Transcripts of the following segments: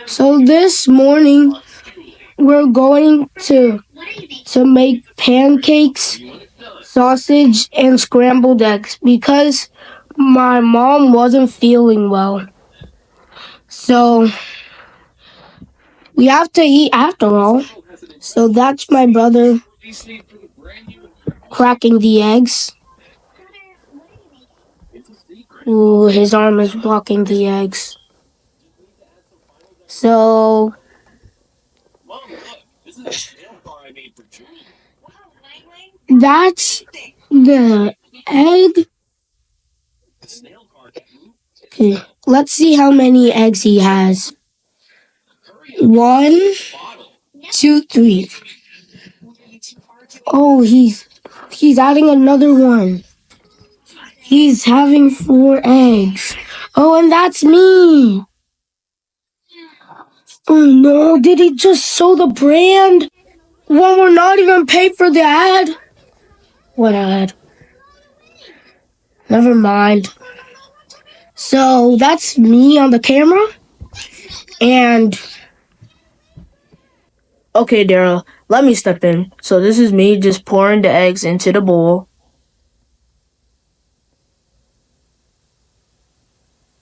So this morning we're going to make pancakes, sausage, and scrambled eggs because my mom wasn't feeling well. So we have to eat after all. So that's my brother cracking the eggs. Ooh, his arm is blocking the eggs. So that's the egg. Okay, let's see how many eggs he has. 1, 2, 3. Oh, he's adding another one. He's having 4 eggs. Oh, and that's me. Oh no, did he just show the brand? When we're not even paid for the ad? What ad? Never mind. So that's me on the camera. And okay, Daryl, let me step in. So this is me just pouring the eggs into the bowl.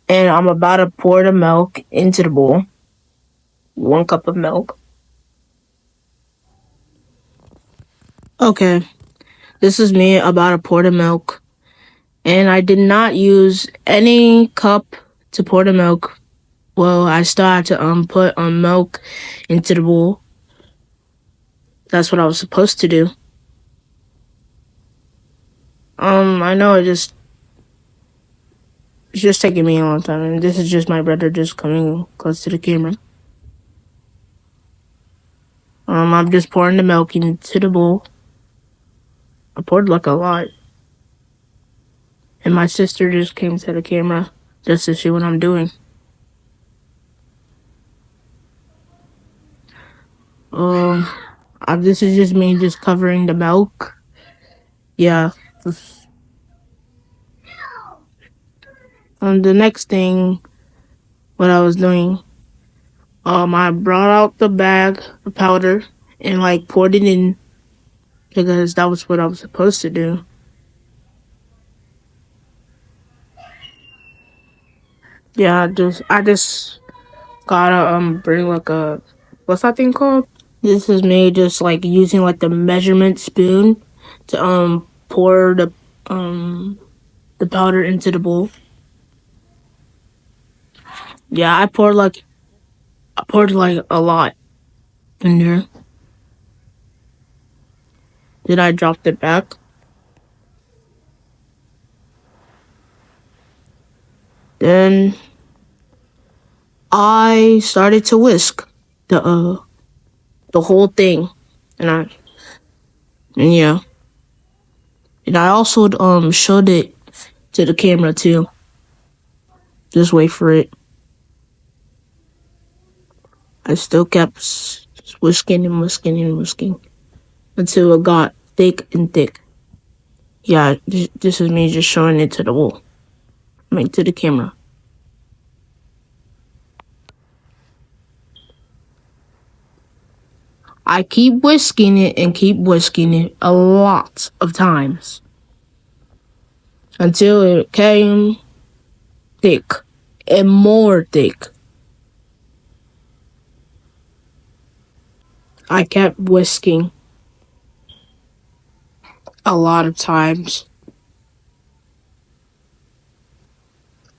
And I'm about to pour the milk into the bowl. 1 cup of milk. Okay, this is me about to pour the milk. And I did not use any cup to pour the milk. Well, I still had to put milk into the bowl. That's what I was supposed to do. I know it's just taking me a long time, and this is just my brother just coming close to the camera. I'm just pouring the milk into the bowl. I poured like a lot. And my sister just came to the camera just to see what I'm doing. This is just me just covering the milk. Yeah. The next thing, what I was doing, I brought out the bag of powder and like poured it in because that was what I was supposed to do. Yeah, I just gotta bring like a, what's that thing called? This is me just like using like the measurement spoon to pour the powder into the bowl. Yeah, I poured like a lot in there. Then I dropped it back. Then I started to whisk the whole thing, and yeah, and I also showed it to the camera too. Just wait for it. I still kept whisking and whisking and whisking until it got thick and thick. Yeah, this is me just showing it to the wall. I mean, to the camera. I keep whisking it and keep whisking it a lot of times until it came thick and more thick. I kept whisking a lot of times.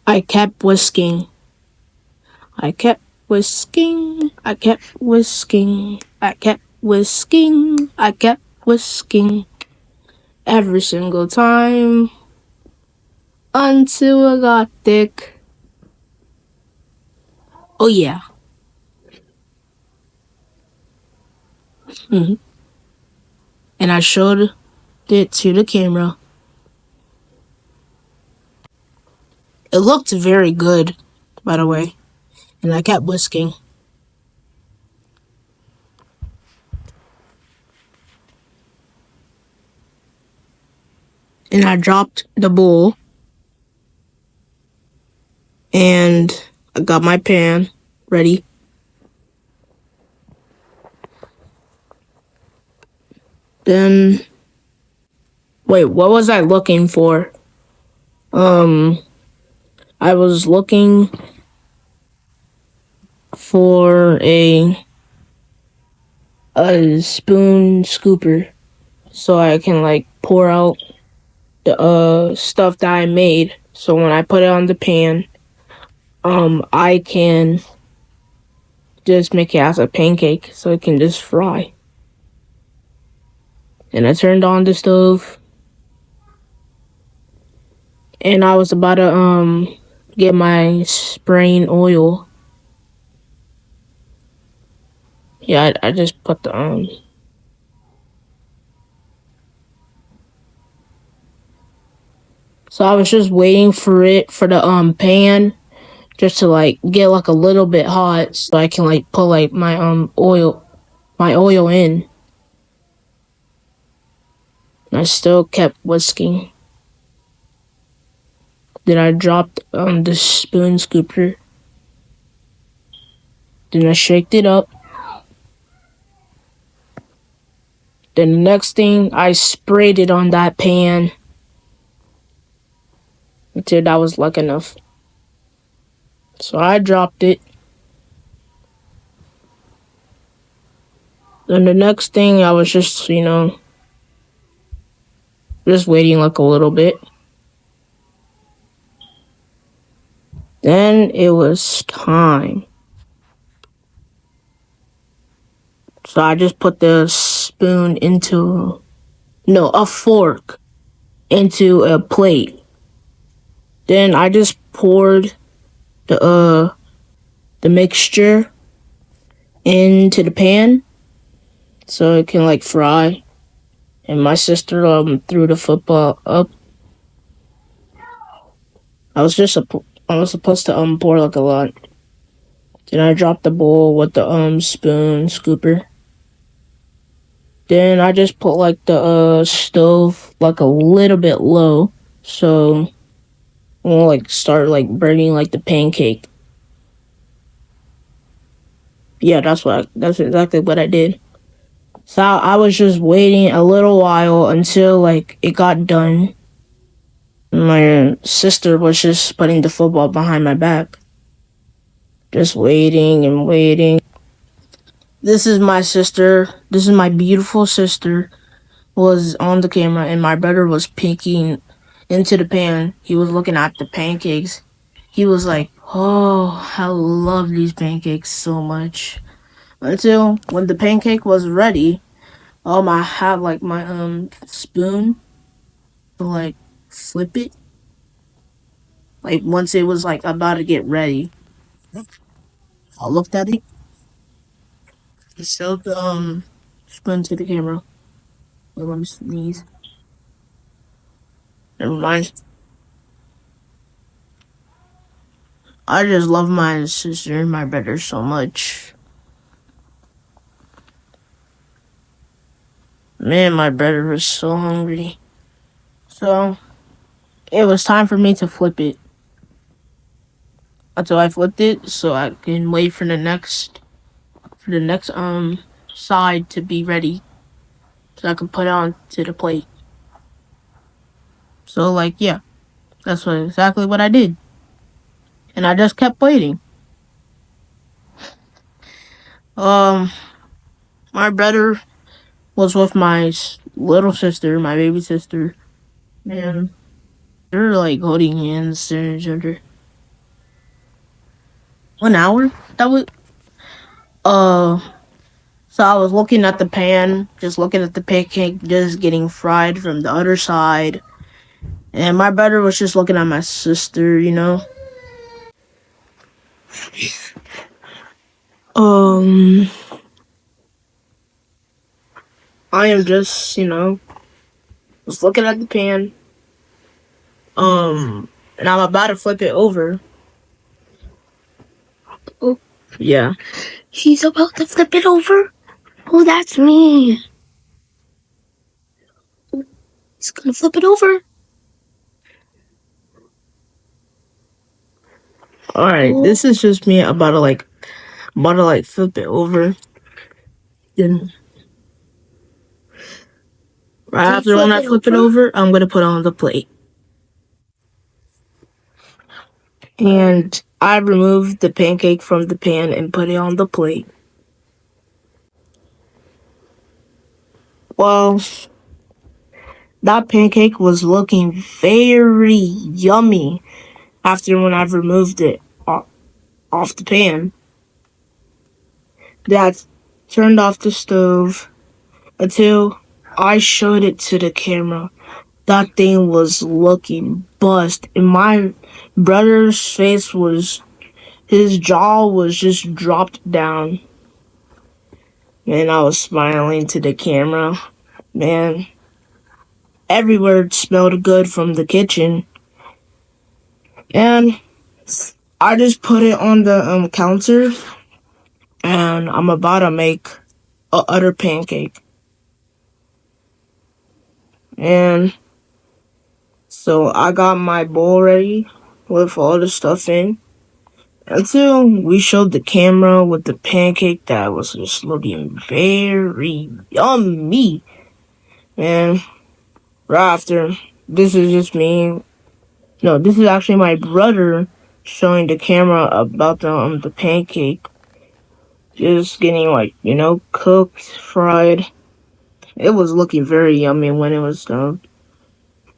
I kept whisking. I kept whisking. I kept whisking. I kept whisking. I kept whisking. Every single time until it got thick. Oh yeah. And I showed it to the camera. It looked very good, by the way. And I kept whisking. And I dropped the bowl. And I got my pan ready Then, wait, what was I looking for? Um, I was looking for a spoon scooper so I can like pour out the stuff that I made. So when I put it on the pan, I can just make it as a pancake so it can just fry. And I turned on the stove and I was about to get my spraying oil. Yeah, I just put the so I was just waiting for the pan just to like get like a little bit hot so I can like put like my oil in. And I still kept whisking. Then I dropped the spoon scooper. Then I shaked it up. Then the next thing I sprayed it on that pan until that was like enough. So I dropped it. Then the next thing I was just, just waiting like a little bit. Then it was time. So I just put the spoon into, no, a fork into a plate. Then I just poured the mixture into the pan so it can like fry. And my sister threw the football up. I was supposed to pour like a lot. Then I dropped the bowl with the spoon scooper. Then I just put like the stove like a little bit low so it won't like start like burning like the pancake. Yeah, that's exactly what I did. So I was just waiting a little while until like it got done. My sister was just putting the football behind my back. Just waiting and waiting. This is my sister. This is my beautiful sister. Was on the camera and my brother was peeking into the pan. He was looking at the pancakes. He was like, "Oh, I love these pancakes so much." Until when the pancake was ready, I had like my spoon to like flip it. Like once it was like about to get ready, I looked at it. I showed the spoon to the camera. Wait, let me sneeze. Never mind. I just love my sister and my brother so much. Man, my brother was so hungry. So it was time for me to flip it. Until I flipped it, so I can wait for the next side to be ready, so I can put it on to the plate. So like yeah, that's exactly what I did, and I just kept waiting. Um, my brother was with my little sister, my baby sister, and they're like holding hands to each other. 1 hour? That was uh. So I was looking at the pan, just looking at the pancake, just getting fried from the other side, and my brother was just looking at my sister. Um, I am just was looking at the pan, and I'm about to flip it over. Oh, yeah. He's about to flip it over? Oh, that's me. He's gonna flip it over. Alright, this is just me about to like flip it over. Then Right after when I flip it over, I'm gonna put it on the plate. And I removed the pancake from the pan and put it on the plate. Well, that pancake was looking very yummy after when I've removed it off the pan. Dad turned off the stove until I showed it to the camera. That thing was looking bust, and my brother's face was, his jaw was just dropped down. And I was smiling to the camera. Man, everywhere smelled good from the kitchen. And I just put it on the counter, and I'm about to make a other pancake. And so I got my bowl ready with all the stuff in until we showed the camera with the pancake that was just looking very yummy. And right after, this is just me. No, this is actually my brother showing the camera about the pancake. Just getting cooked, fried. It was looking very yummy when it was done.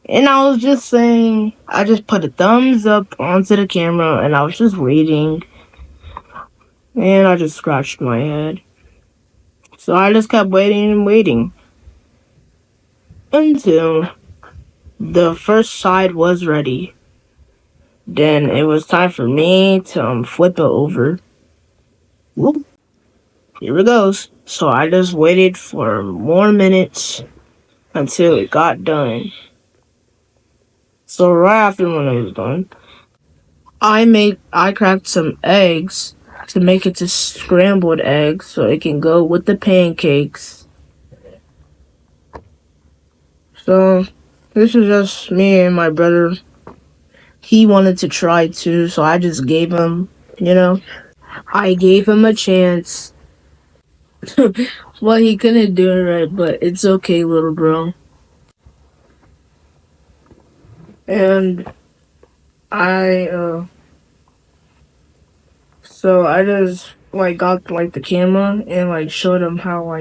And I was just saying, I just put a thumbs up onto the camera and I was just waiting. And I just scratched my head. So I just kept waiting and waiting. Until the first side was ready. Then it was time for me to flip it over. Whoop. Here it goes. So I just waited for more minutes until it got done. So right after when it was done, I cracked some eggs to make it to scrambled eggs so it can go with the pancakes. So this is just me and my brother. He wanted to try too, so I just gave him, I gave him a chance. Well, he couldn't do it right, but it's okay, little bro. And so I just got the camera and showed him how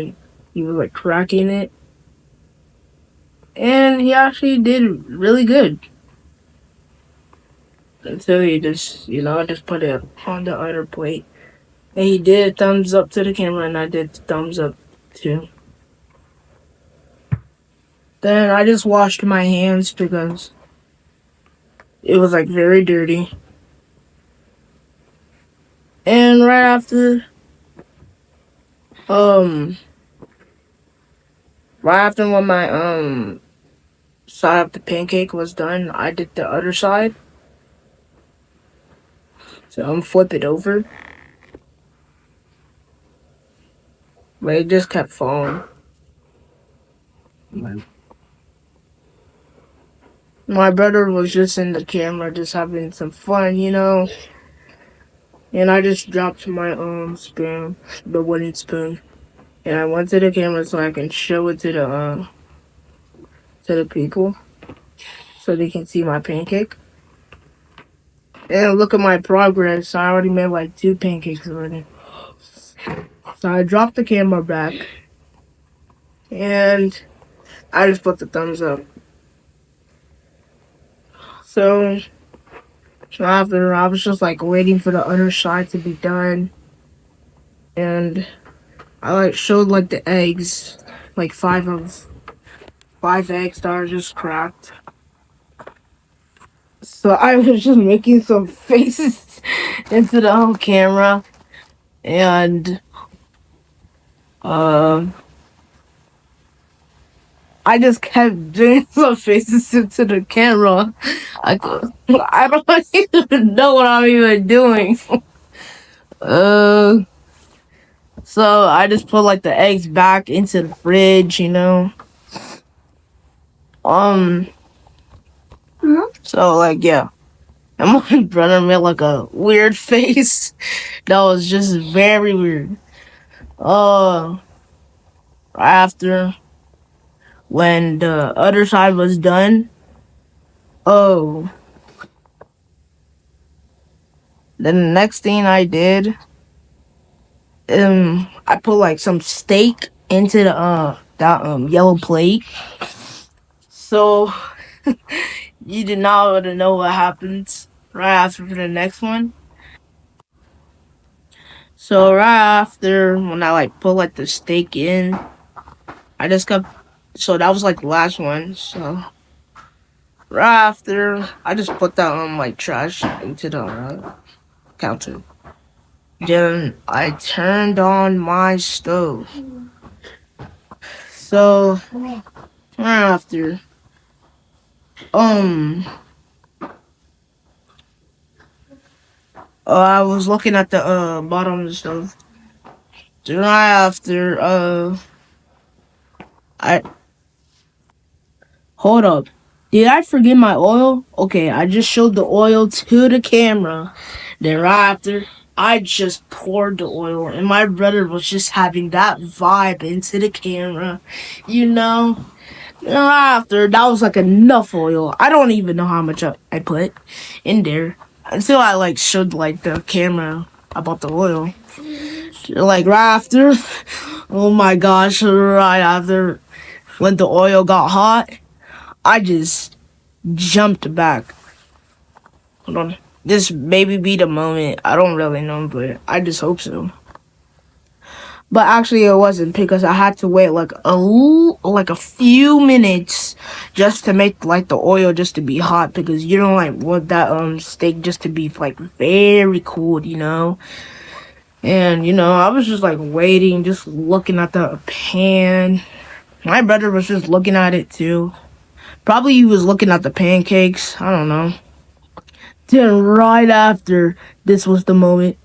he was cracking it, and he actually did really good. Until he just I just put it on the other plate, and he did thumbs up to the camera, and I did thumbs up too. Then I just washed my hands because it was very dirty. And right after, um, right after when my side of the pancake was done, I did the other side. So I'm flip it over, but it just kept falling. My brother was just in the camera, just having some fun, And I just dropped my spoon, the wooden spoon, and I went to the camera so I can show it to the people, so they can see my pancake. And look at my progress. I already made 2 pancakes already. So I dropped the camera back, and I just put the thumbs up. So after, I was just waiting for the other side to be done, and I showed the eggs, 5 eggs that are just cracked. So I was just making some faces into the whole camera, and I just kept doing some faces into the camera. I don't even know what I'm even doing. uh, so I just put the eggs back into the fridge, Um, so yeah. And my brother made a weird face that was just very weird. After when the other side was done, oh, then the next thing I did, I put like some steak into the that yellow plate. So you did not want to know what happens right after the next one. So right after when I like put like the steak in, I just kept. So that was like the last one. So right after, I just put that like trash into the counter. Then I turned on my stove. So right after, um, I was looking at the bottom of the stove. Then right after, I hold up. Did I forget my oil? Okay, I just showed the oil to the camera. Then right after, I just poured the oil, and my brother was just having that vibe into the camera, you know. And right after, that was like enough oil. I don't even know how much I put in there until I like showed like the camera about the oil. Like right after, oh my gosh, right after when the oil got hot, I just jumped back. Hold on. This maybe be the moment. I don't really know, but I just hope so. But actually, it wasn't because I had to wait like like a few minutes just to make like the oil just to be hot because you don't like want that steak just to be like very cold, you know. And you know, I was just like waiting, just looking at the pan. My brother was just looking at it too. Probably he was looking at the pancakes. I don't know. Then right after, this was the moment.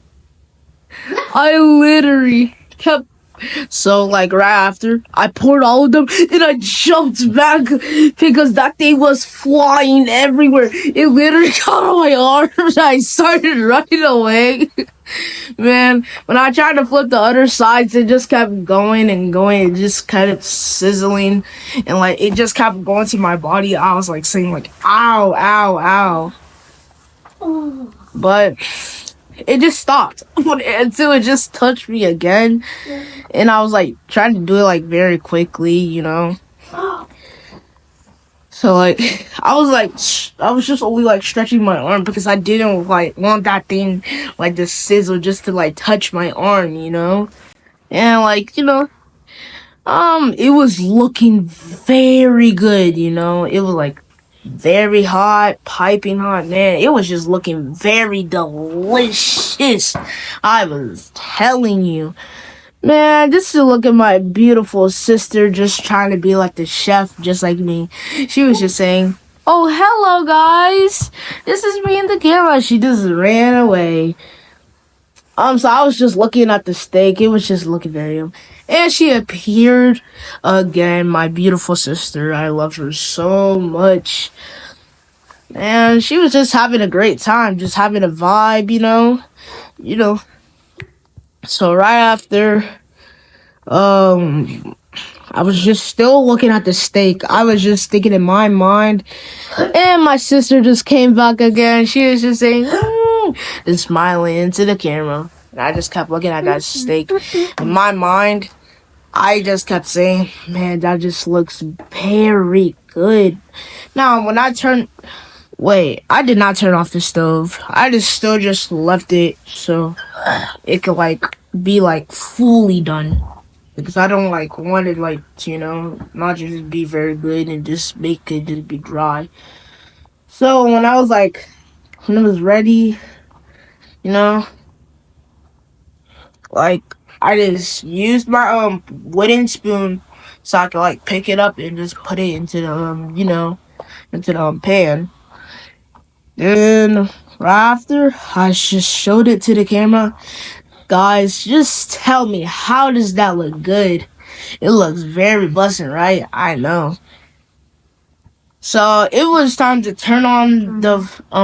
I literally kept so like right after I poured all of them and I jumped back because that thing was flying everywhere. It literally got on my arms. I started running away. Man, when I tried to flip the other sides, it just kept going and going. It just kind of sizzling and like it just kept going to my body. I was like saying like ow, ow, ow. But it just stopped until it just touched me again. And I was like trying to do it like very quickly, you know. So like I was just only like stretching my arm because I didn't like want that thing like the sizzle just to like touch my arm, you know. And like, you know, it was looking very good, you know. It was like very hot, piping hot, man. It was just looking very delicious. I was telling you. Man, just to look at my beautiful sister just trying to be like the chef, just like me. She was just saying, "Oh, hello, guys. This is me in the camera." She just ran away. So I was just looking at the steak. It was just looking at him. And she appeared again, my beautiful sister. I love her so much. And she was just having a great time, just having a vibe, you know. You know. So right after, I was just still looking at the steak. I was just thinking in my mind. And my sister just came back again. She was just saying, and smiling into the camera. And I just kept looking at that steak. In my mind, I just kept saying, man, that just looks very good. Now, when I turned... Wait, I did not turn off the stove. I just still just left it so it could, like, be, like, fully done. Because I don't like want it like to, you know, not just be very good and just make it just be dry. So when I was like, when it was ready, you know, like I just used my wooden spoon so I could like pick it up and just put it into the you know, into the pan. Then right after I just showed it to the camera. Guys, just tell me, how does that look good? It looks very bussin', right? I know. So it was time to turn on the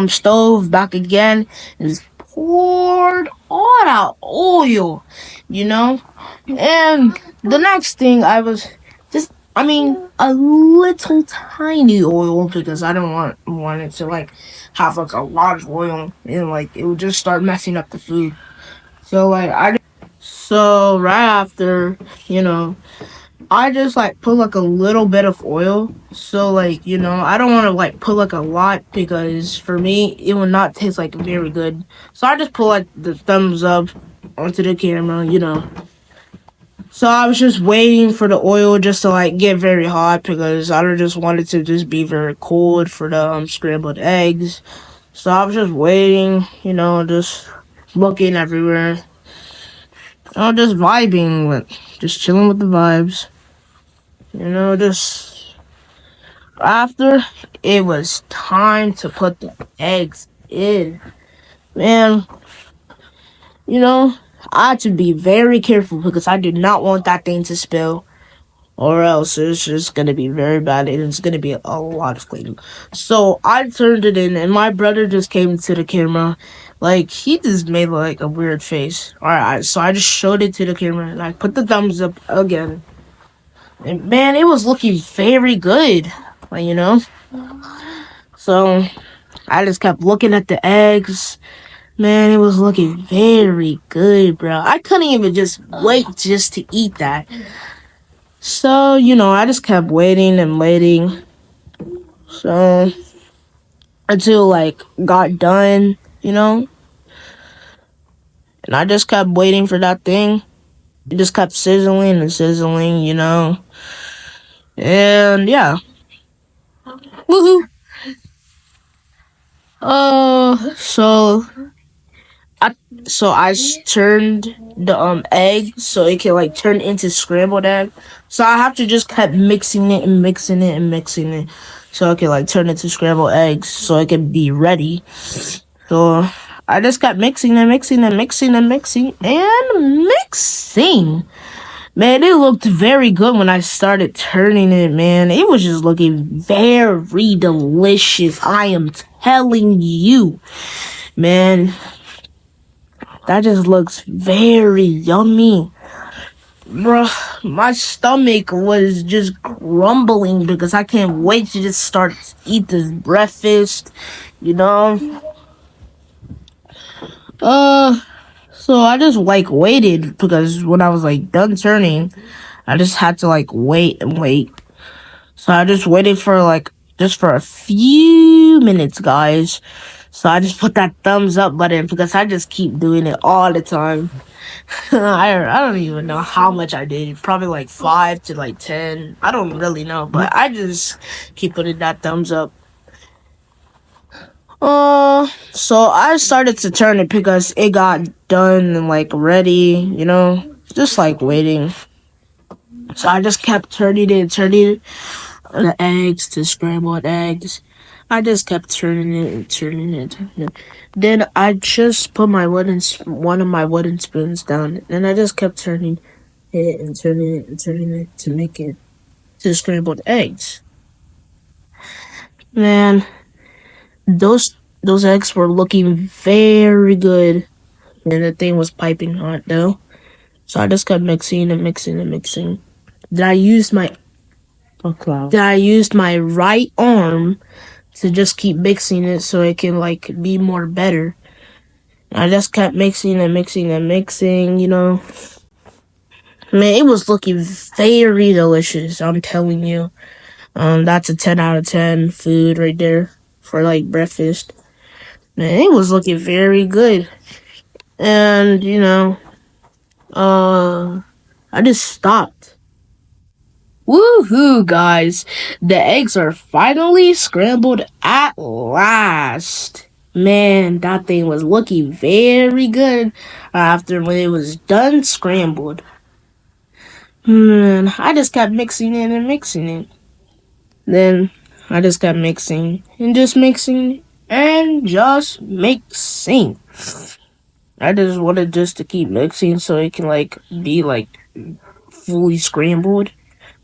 stove back again and just poured all that oil, you know? And the next thing I was just I mean, a little tiny oil because I don't want it to like have like a lot of oil and like it would just start messing up the food. So like so right after, you know, I just like put like a little bit of oil. So like, you know, I don't want to like put like a lot because for me it will not taste like very good. So I just put like the thumbs up onto the camera, you know. So I was just waiting for the oil just to like get very hot because I don't just want it to just be very cold for the scrambled eggs. So I was just waiting, you know, just looking everywhere. Just vibing with, just chilling with the vibes. You know, just after it was time to put the eggs in. Man, you know, I had to be very careful because I did not want that thing to spill. Or else it's just gonna be very bad and it's gonna be a lot of cleaning. So I turned it in and my brother just came to the camera. Like he just made like a weird face. Alright, so I just showed it to the camera and I put the thumbs up again. And man, it was looking very good. Like, you know? So I just kept looking at the eggs. Man, it was looking very good, bro. I couldn't even just wait just to eat that. So, you know, I just kept waiting and waiting. So, until like got done, you know? And I just kept waiting for that thing. It just kept sizzling and sizzling, you know? And yeah. Woohoo! So I turned the egg so it can like turn into scrambled egg. So I have to just keep mixing it and mixing it and mixing it so it can like turn into scrambled eggs so it can be ready. So I just kept mixing and mixing and mixing and mixing and mixing. Man, it looked very good when I started turning it, man. It was just looking very delicious. I am telling you, man. That just looks very yummy. Bruh, my stomach was just grumbling because I can't wait to just start to eat this breakfast, you know? So I just like waited because when I was like done turning, I just had to like wait and wait. So I just waited for like just for a few minutes, guys. So I just put that thumbs up button because I just keep doing it all the time. I don't even know how much I did. Probably like 5 to like 10. I don't really know, but I just keep putting that thumbs up. So I started to turn it because it got done and like ready, you know, just like waiting. So I just kept turning it, the eggs to scrambled eggs. I just kept turning it and turning it. Then I just put one of my wooden spoons down, and I just kept turning it and turning it and turning it to make it to scrambled eggs. Man, those eggs were looking very good, and the thing was piping hot though. So I just kept mixing and mixing and mixing. Then I used my then I used my right arm to just keep mixing it so it can like be more better. I just kept mixing and mixing and mixing, you know. Man, it was looking very delicious, I'm telling you. That's a 10 out of 10 food right there for like breakfast. Man, it was looking very good. And, you know, I just stopped. Woohoo, guys! The eggs are finally scrambled at last. Man, that thing was looking very good after when it was done scrambled. Man, I just kept mixing it and mixing it. Then I just kept mixing and just mixing and just mixing. I just wanted just to keep mixing so it can like be like fully scrambled,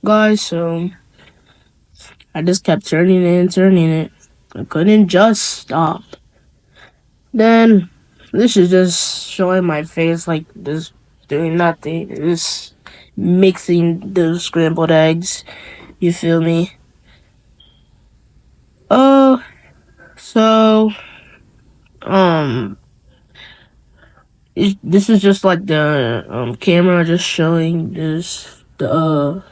guys. So I just kept turning it and turning it. I couldn't just stop. Then this is just showing my face like this doing nothing. Just mixing the scrambled eggs. You feel me? Oh, so um, this is just like the camera just showing this the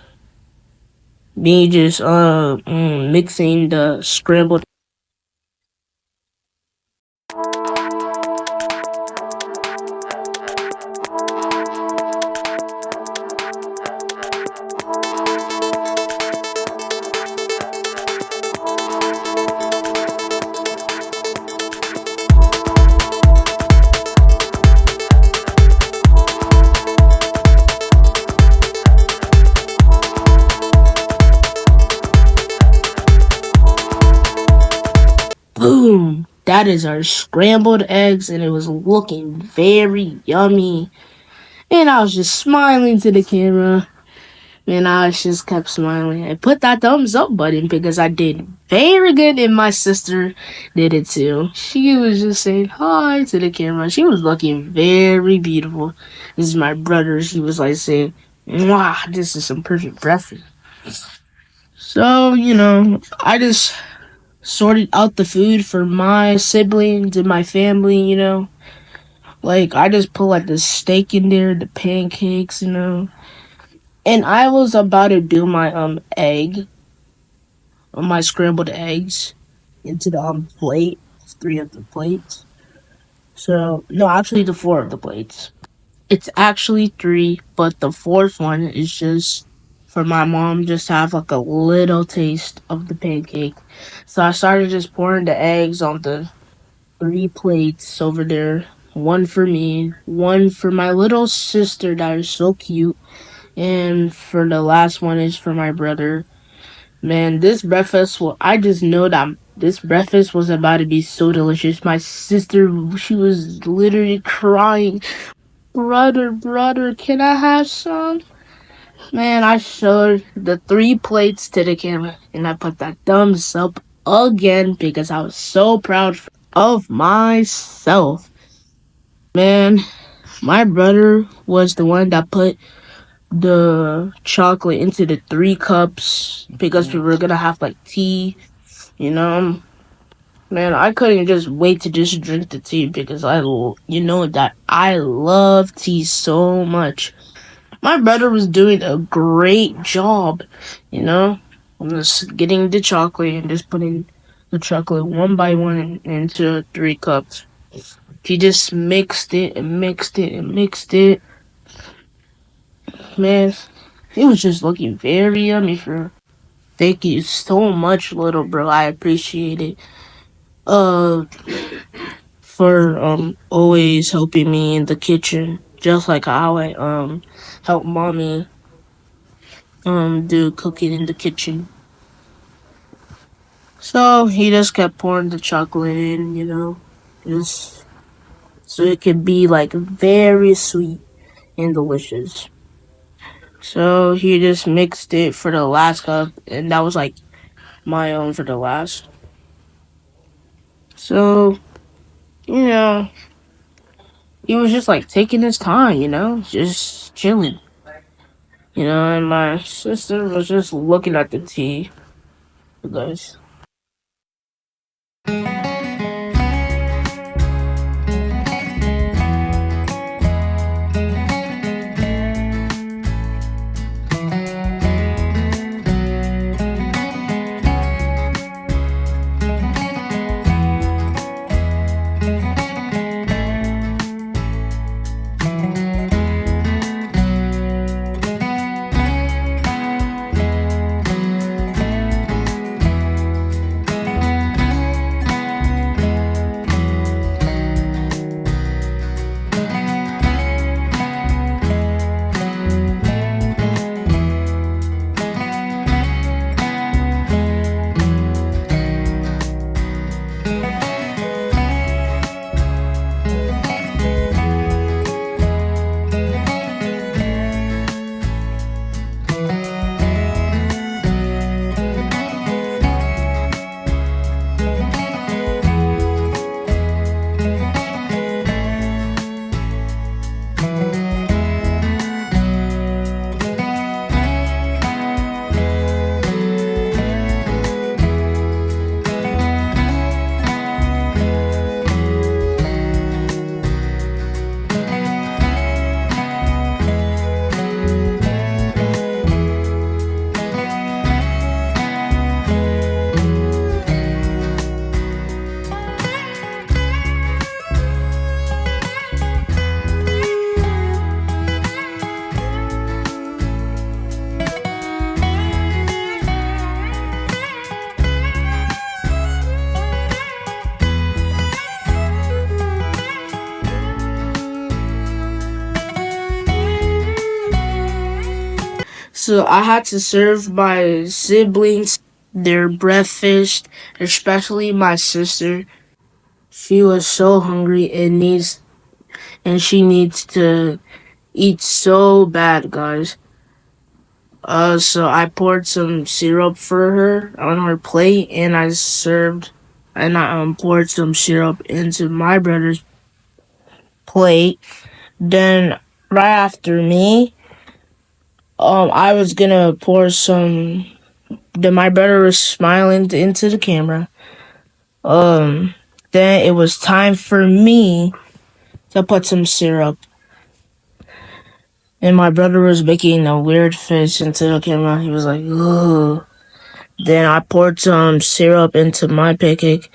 me just mixing the scrambled. Boom! That is our scrambled eggs, and it was looking very yummy. And I was just smiling to the camera. And I just kept smiling. I put that thumbs up button because I did very good, and my sister did it too. She was just saying hi to the camera. She was looking very beautiful. This is my brother. She was like saying, "Mwah, this is some perfect breakfast." So, I just sorted out the food for my siblings and my family. Like, I just put like the steak in there, the pancakes. And I was about to do my my scrambled eggs into the plate, three of the plates. So no, actually the four of the plates. It's actually three, but the fourth one is just for my mom just to have like a little taste of the pancake. So I started just pouring the eggs on the three plates over there. One for me, one for my little sister that is so cute, and for the last one is for my brother. Man, this breakfast, well, I just know that this breakfast was about to be so delicious. My sister, she was literally crying, "Brother, brother, can I have some?" Man, I showed the three plates to the camera, and I put that thumbs up again because I was so proud of myself. Man, my brother was the one that put the chocolate into the three cups because we were gonna have like tea. You know, man, I couldn't just wait to just drink the tea because you know that I love tea so much. My brother was doing a great job, you know, I'm just getting the chocolate and just putting the chocolate one by one into three cups. He just mixed it and mixed it and mixed it. Man, it was just looking very yummy for. Thank you so much, little bro. I appreciate it. Uh, for always helping me in the kitchen, just like how I help mommy do cooking in the kitchen. So he just kept pouring the chocolate in, just so it could be like very sweet and delicious. So he just mixed it for the last cup, and that was like my own for the last. So you know, he was just like taking his time, just chilling. And my sister was just looking at the tea, guys. So I had to serve my siblings their breakfast, especially my sister. She was so hungry and she needs to eat so bad, guys. So I poured some syrup for her on her plate, and I poured some syrup into my brother's plate. Then right after me, I was gonna pour some. Then my brother was smiling into the camera. Um, then it was time for me to put some syrup, and my brother was making a weird face into the camera. He was like, "Ugh." Then I poured some syrup into my pancake.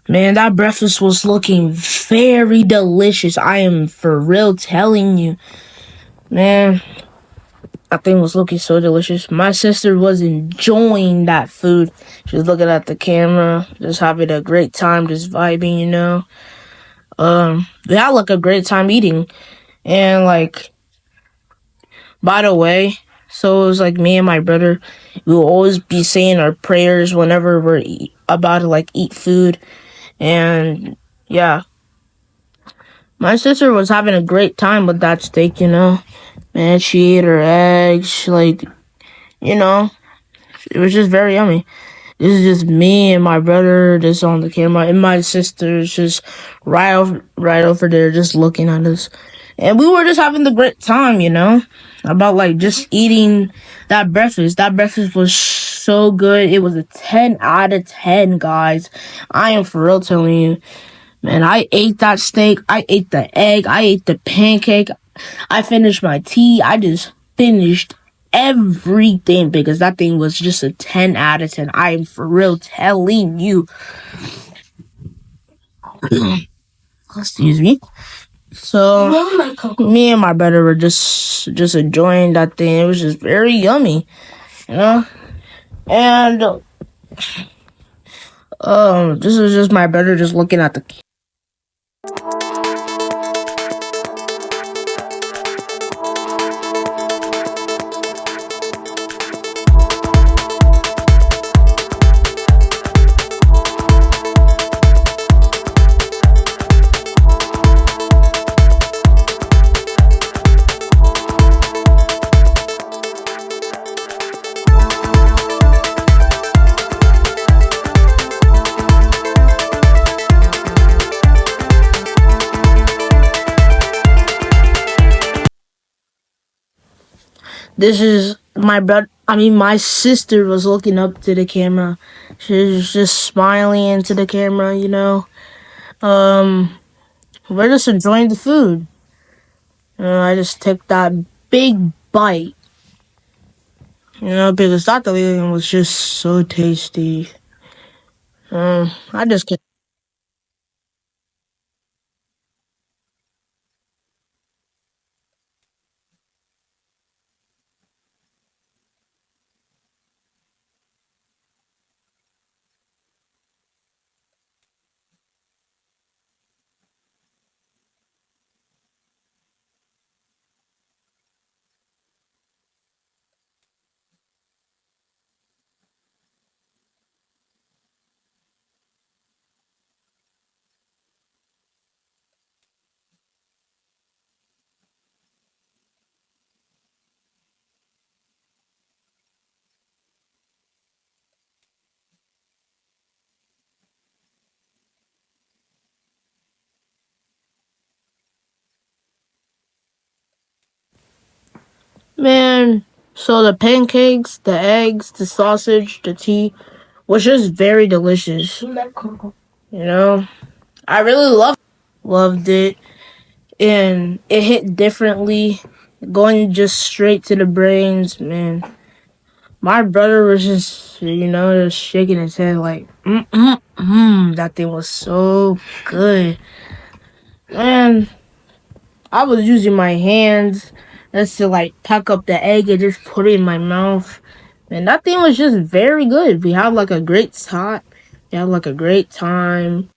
Man, that breakfast was looking very delicious. I am for real telling you. Man, that thing was looking so delicious. My sister was enjoying that food. She was looking at the camera, just having a great time, just vibing, you know. We had like a great time eating. And like, by the way, so it was like me and my brother, we will always be saying our prayers whenever we're about to like eat food. And yeah, my sister was having a great time with that steak, you know. Man, she ate her eggs, like, you know, it was just very yummy. This is just me and my brother just on the camera, and my sister's just right over there, just looking at us. And we were just having the great time, you know, about like just eating that breakfast. That breakfast was so good. It was a 10 out of 10, guys. I am for real telling you. Man, I ate that steak. I ate the egg. I ate the pancake. I finished my tea. I just finished everything because that thing was just a 10 out of 10. I am for real telling you. Excuse me. So me and my brother were just enjoying that thing. It was just very yummy, you know. And this was just my brother just looking at the. This is my brother. I mean, my sister was looking up to the camera. She was just smiling into the camera, you know. Um, we're just enjoying the food. I just took that big bite, you know, because that thing was just so tasty. I just can't. Man, so the pancakes, the eggs, the sausage, the tea was just very delicious. You know, I really loved it, and it hit differently, going just straight to the brains. Man, my brother was just, you know, just shaking his head like, that thing was so good. Man, I was using my hands just to like pack up the egg and just put it in my mouth. And that thing was just very good. We had like a great time. We had like a great time.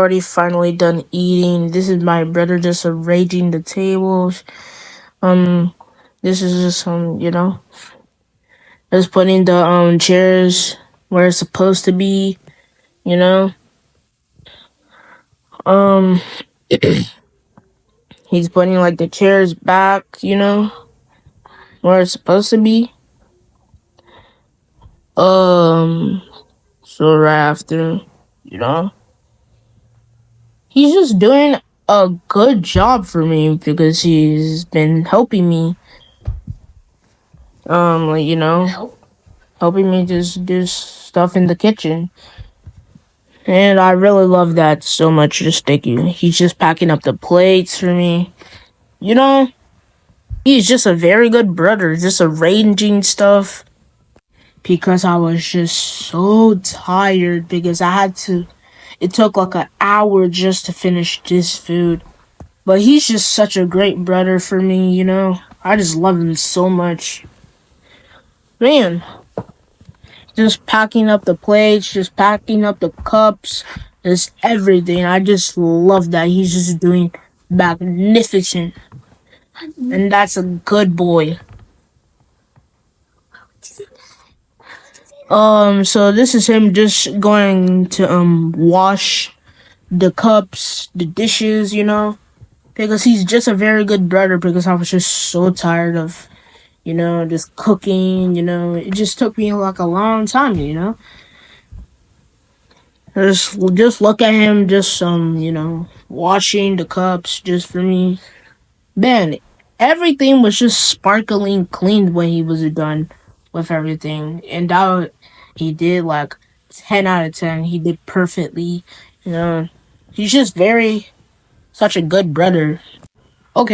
already finally done eating. This is my brother just arranging the tables. This is just just putting the chairs where it's supposed to be. You know, um, he's putting like the chairs back. Where it's supposed to be. So right after, you know, he's just doing a good job for me because he's been helping me. Helping me just do stuff in the kitchen. And I really love that so much. Just thank you. He's just packing up the plates for me. You know, he's just a very good brother, just arranging stuff. Because I was just so tired because it took like an hour just to finish this food. But he's just such a great brother for me. I just love him so much. Man, just packing up the plates, just packing up the cups, just everything. I just love that. He's just doing magnificent. And that's a good boy. So this is him just going to wash the cups, the dishes. Because he's just a very good brother because I was just so tired of just cooking. It just took me like a long time. Just look at him just washing the cups just for me. Man, everything was just sparkling clean when he was done with everything. And that he did like 10 out of 10. He did perfectly. You know, he's just such a good brother. Okay.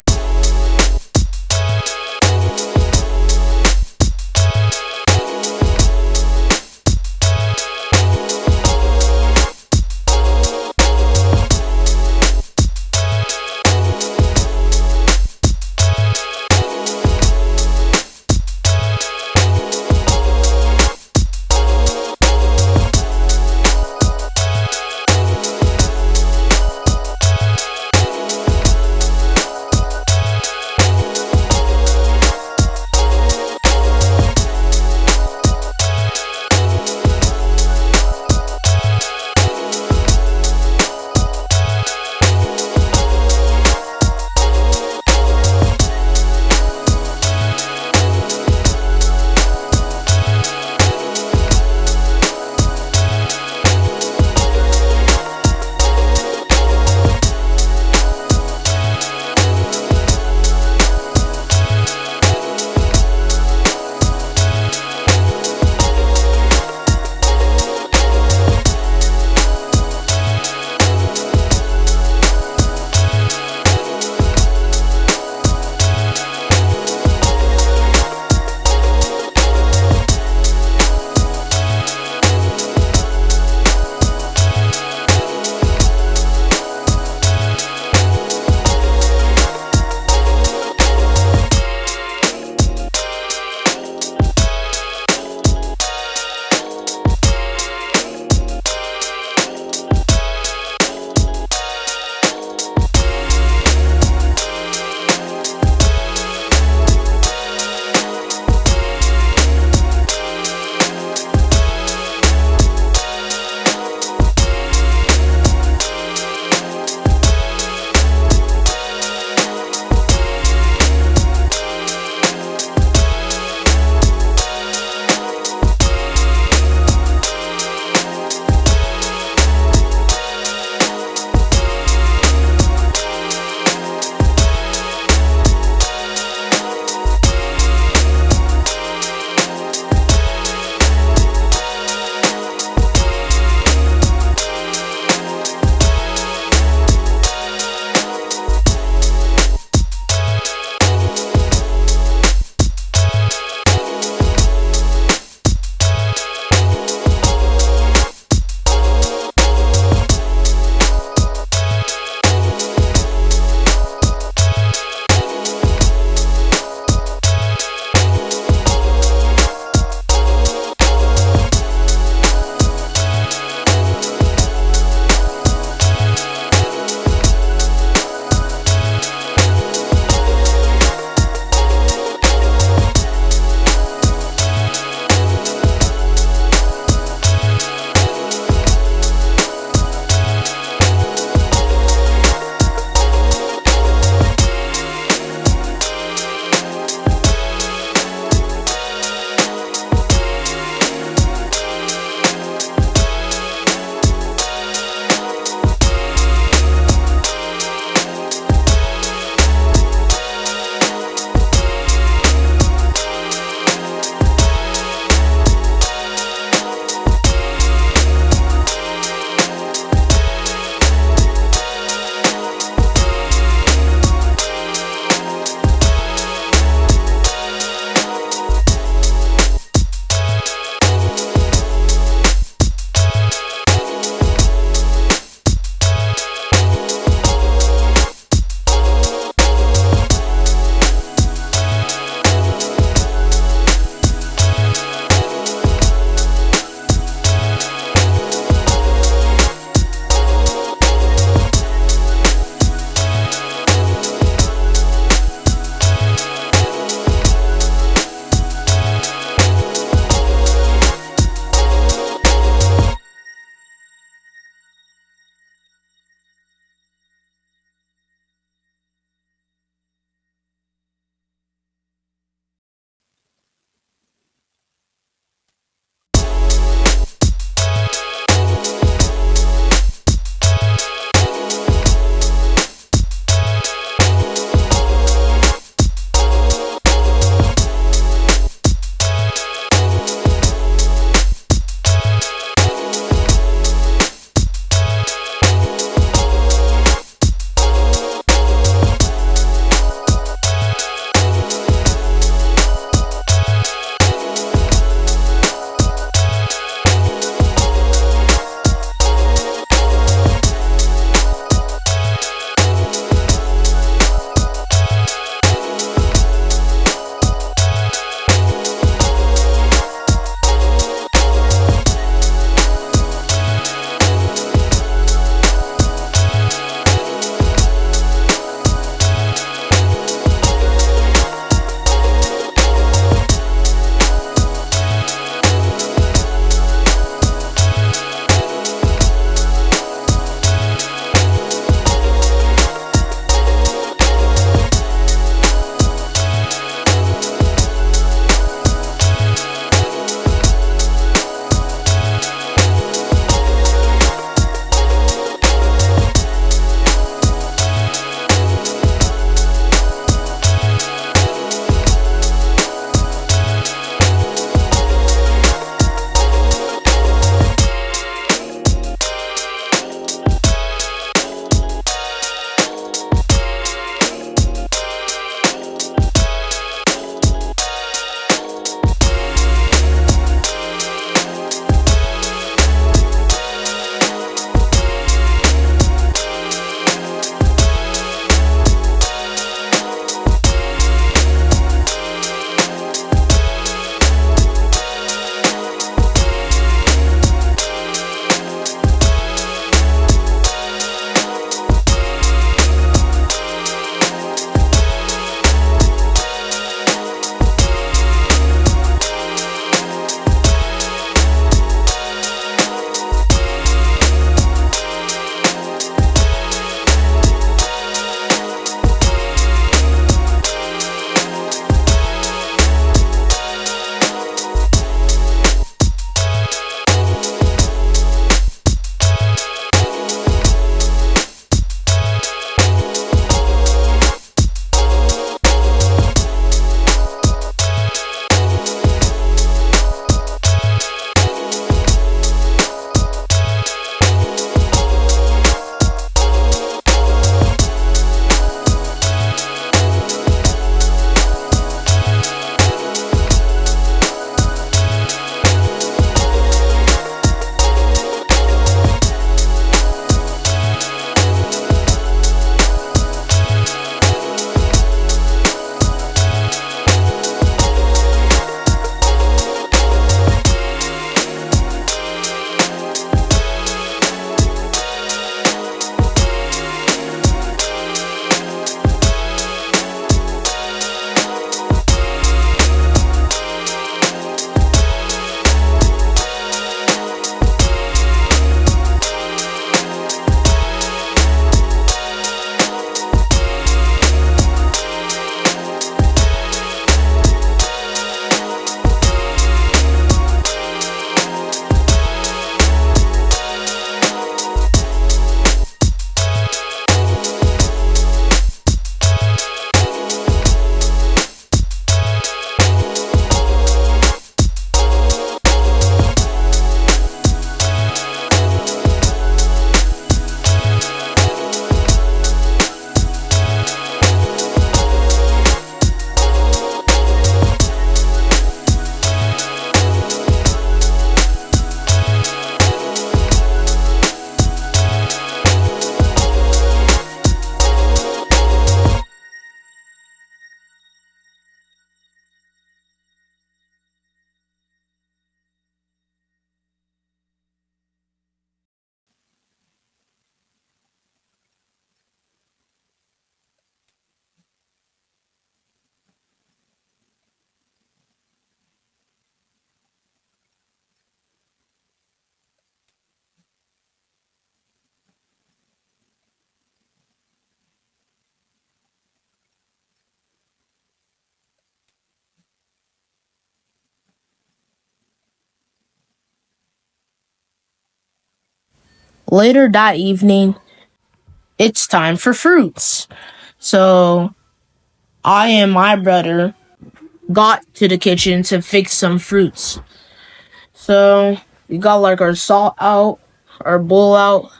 Later that evening, it's time for fruits. So I and my brother got to the kitchen to fix some fruits. So we got like our salt out, our bowl out.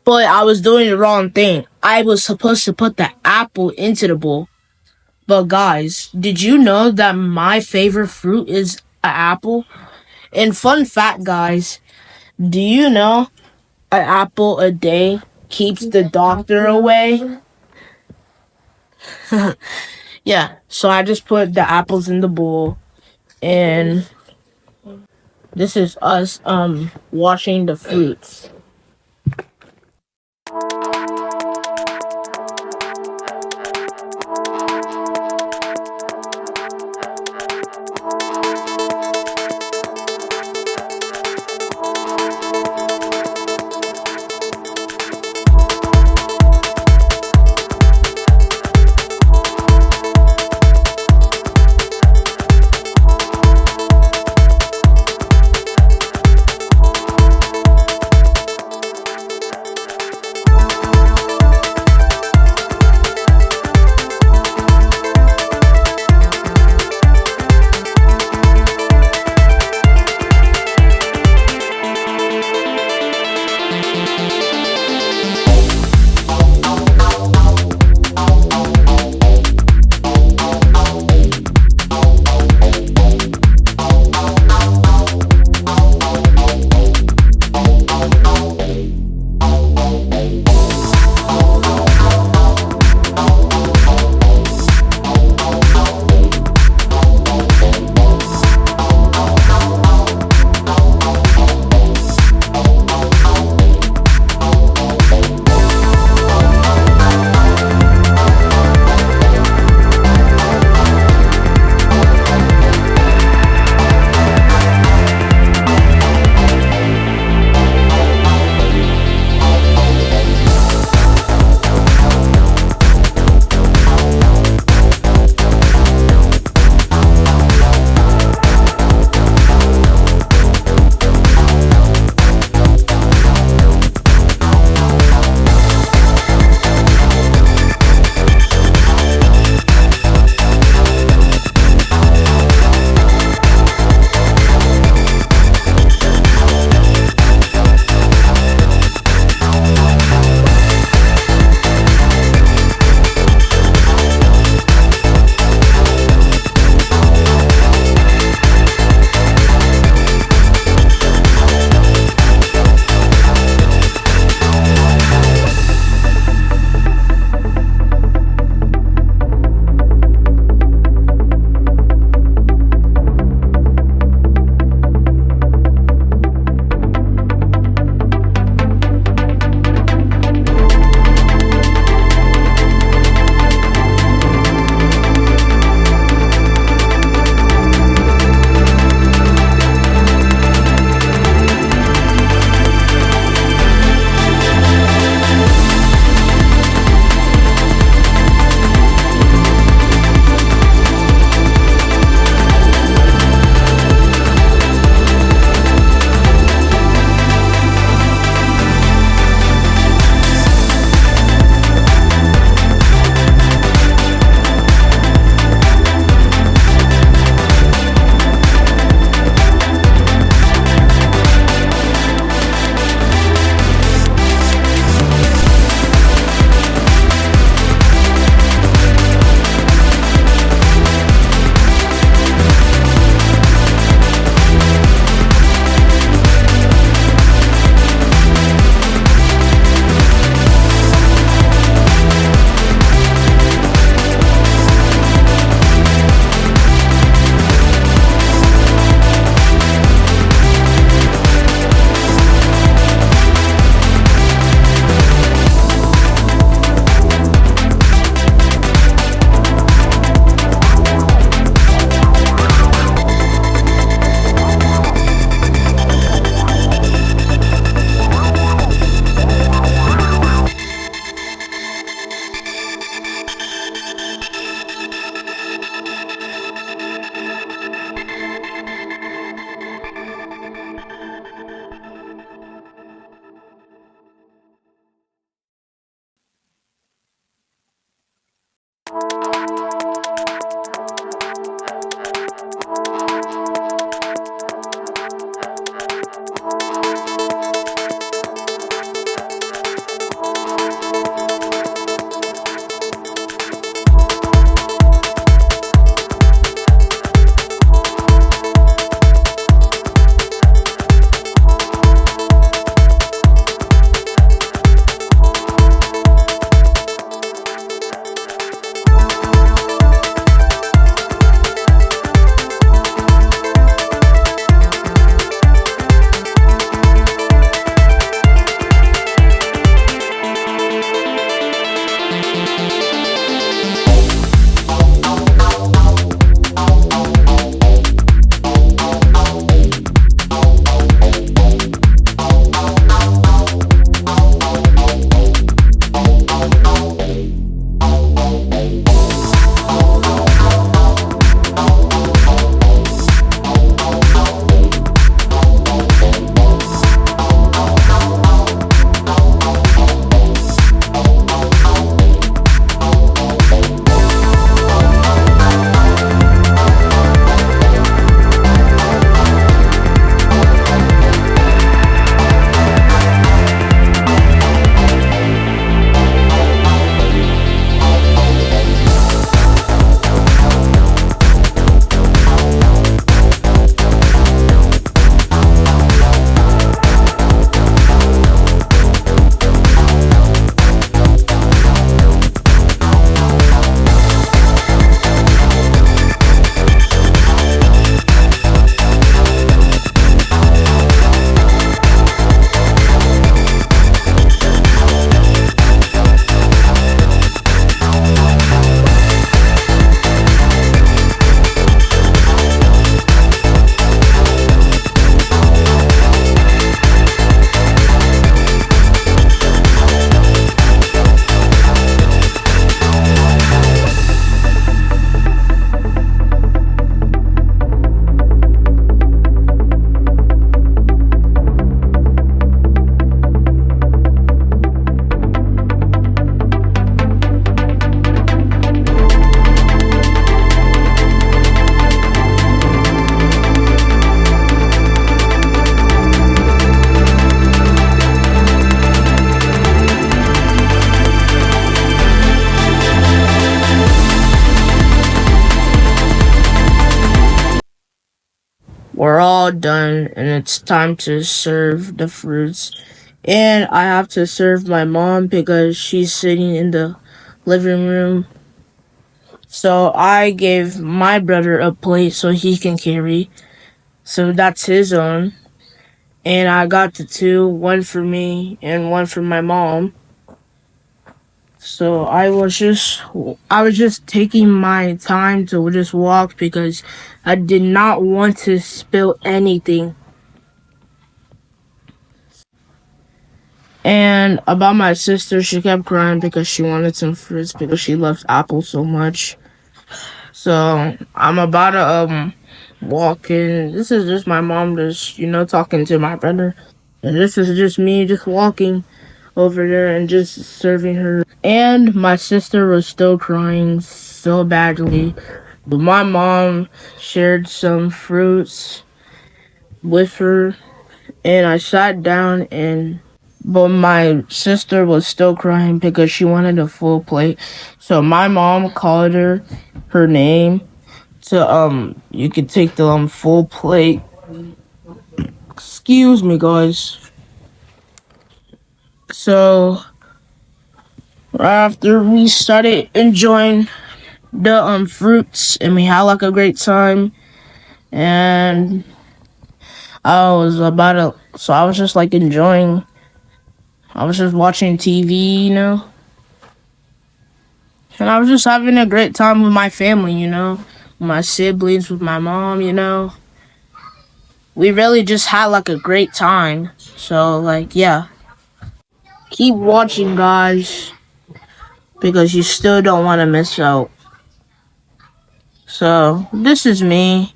But I was doing the wrong thing. I was supposed to put the apple into the bowl. But guys, did you know that my favorite fruit is an apple? And fun fact, guys, do you know an apple a day keeps the doctor away? Yeah, so I just put the apples in the bowl, and this is us washing the fruits. we're all done and it's time to serve the fruits. And I have to serve my mom because she's sitting in the living room. So I gave my brother a plate so he can carry. So that's his own. And I got the two, one for me and one for my mom. So I was just taking my time to just walk because I did not want to spill anything. And about my sister, she kept crying because she wanted some fruits because she loves apples so much. So I'm about to walk in. This is just my mom just talking to my brother. And this is just me just walking over there and just serving her. And my sister was still crying so badly. But my mom shared some fruits with her, and I sat down and but my sister was still crying because she wanted a full plate. So my mom called her name to you could take the full plate. Excuse me, guys. So after we started enjoying the fruits and we had like a great time, and I was just like enjoying. I was just watching TV. And I was just having a great time with my family. With my siblings, with my mom. We really just had like a great time. So like yeah. Keep watching, guys, because you still don't want to miss out. So this is me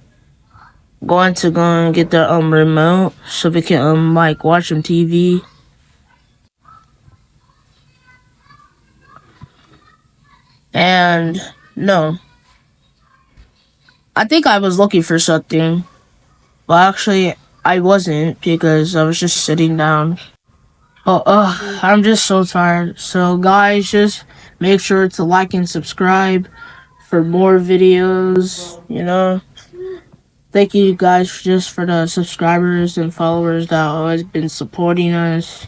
going to go and get the remote so we can like watch some TV. And no, I think I was looking for something, but actually I wasn't because I was just sitting down. Oh, I'm just so tired. So guys, just make sure to like and subscribe for more videos. Thank you guys just for the subscribers and followers that always been supporting us.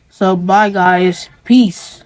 So bye guys. Peace.